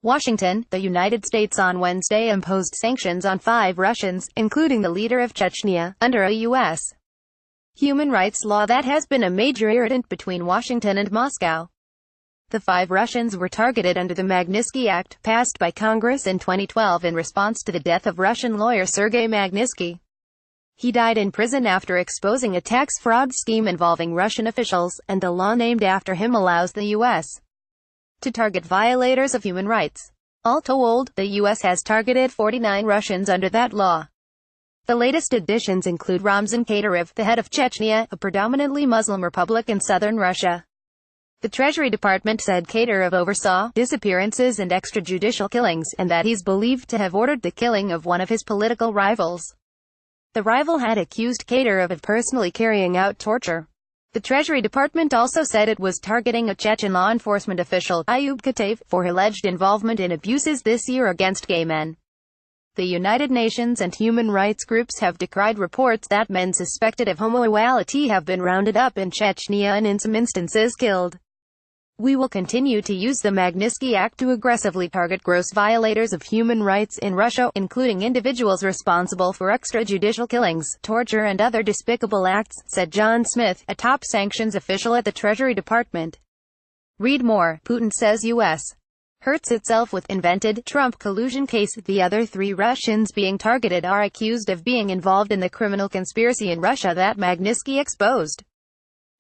Washington, the United States on Wednesday imposed sanctions on 5 Russians, including the leader of Chechnya, under a U.S. human rights law that has been a major irritant between Washington and Moscow. The 5 Russians were targeted under the Magnitsky Act, passed by Congress in 2012 in response to the death of Russian lawyer Sergei Magnitsky. He died in prison after exposing a tax fraud scheme involving Russian officials, and the law named after him allows the U.S. to target violators of human rights. All told, the U.S. has targeted 49 Russians under that law. The latest additions include Ramzan Kadyrov, the head of Chechnya, a predominantly Muslim republic in southern Russia. The Treasury Department said Kadyrov oversaw disappearances and extrajudicial killings, and that he's believed to have ordered the killing of one of his political rivals. The rival had accused Kadyrov of personally carrying out torture. The Treasury Department also said it was targeting a Chechen law enforcement official, Ayub Kataev, for alleged involvement in abuses this year against gay men. The United Nations and human rights groups have decried reports that men suspected of homosexuality have been rounded up in Chechnya and in some instances killed. We will continue to use the Magnitsky Act to aggressively target gross violators of human rights in Russia, including individuals responsible for extrajudicial killings, torture and other despicable acts, said John Smith, a top sanctions official at the Treasury Department. Read more. Putin says U.S. hurts itself with invented Trump collusion case. The other 3 Russians being targeted are accused of being involved in the criminal conspiracy in Russia that Magnitsky exposed.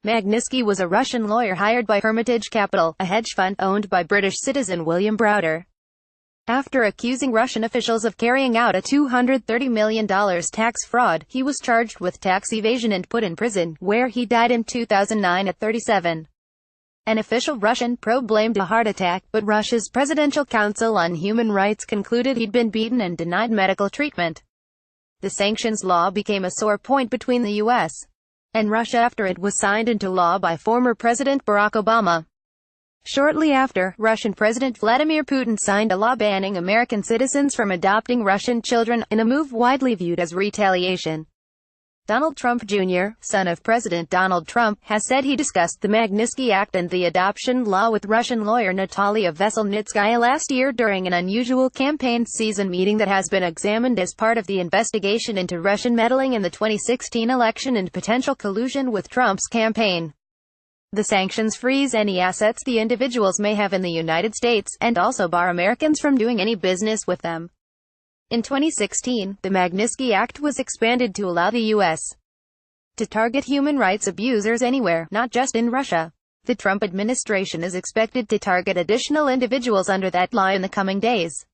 Magnitsky was a Russian lawyer hired by Hermitage Capital, a hedge fund owned by British citizen William Browder. After accusing Russian officials of carrying out a $230 million tax fraud, he was charged with tax evasion and put in prison, where he died in 2009 at 37. An official Russian probe blamed a heart attack, but Russia's Presidential Council on Human Rights concluded he'd been beaten and denied medical treatment. The sanctions law became a sore point between the U.S. and Russia after it was signed into law by former President Barack Obama. Shortly after, Russian President Vladimir Putin signed a law banning American citizens from adopting Russian children, in a move widely viewed as retaliation. Donald Trump Jr., son of President Donald Trump, has said he discussed the Magnitsky Act and the adoption law with Russian lawyer Natalia Veselnitskaya last year during an unusual campaign season meeting that has been examined as part of the investigation into Russian meddling in the 2016 election and potential collusion with Trump's campaign. The sanctions freeze any assets the individuals may have in the United States, and also bar Americans from doing any business with them. In 2016, the Magnitsky Act was expanded to allow the U.S. to target human rights abusers anywhere, not just in Russia. The Trump administration is expected to target additional individuals under that law in the coming days.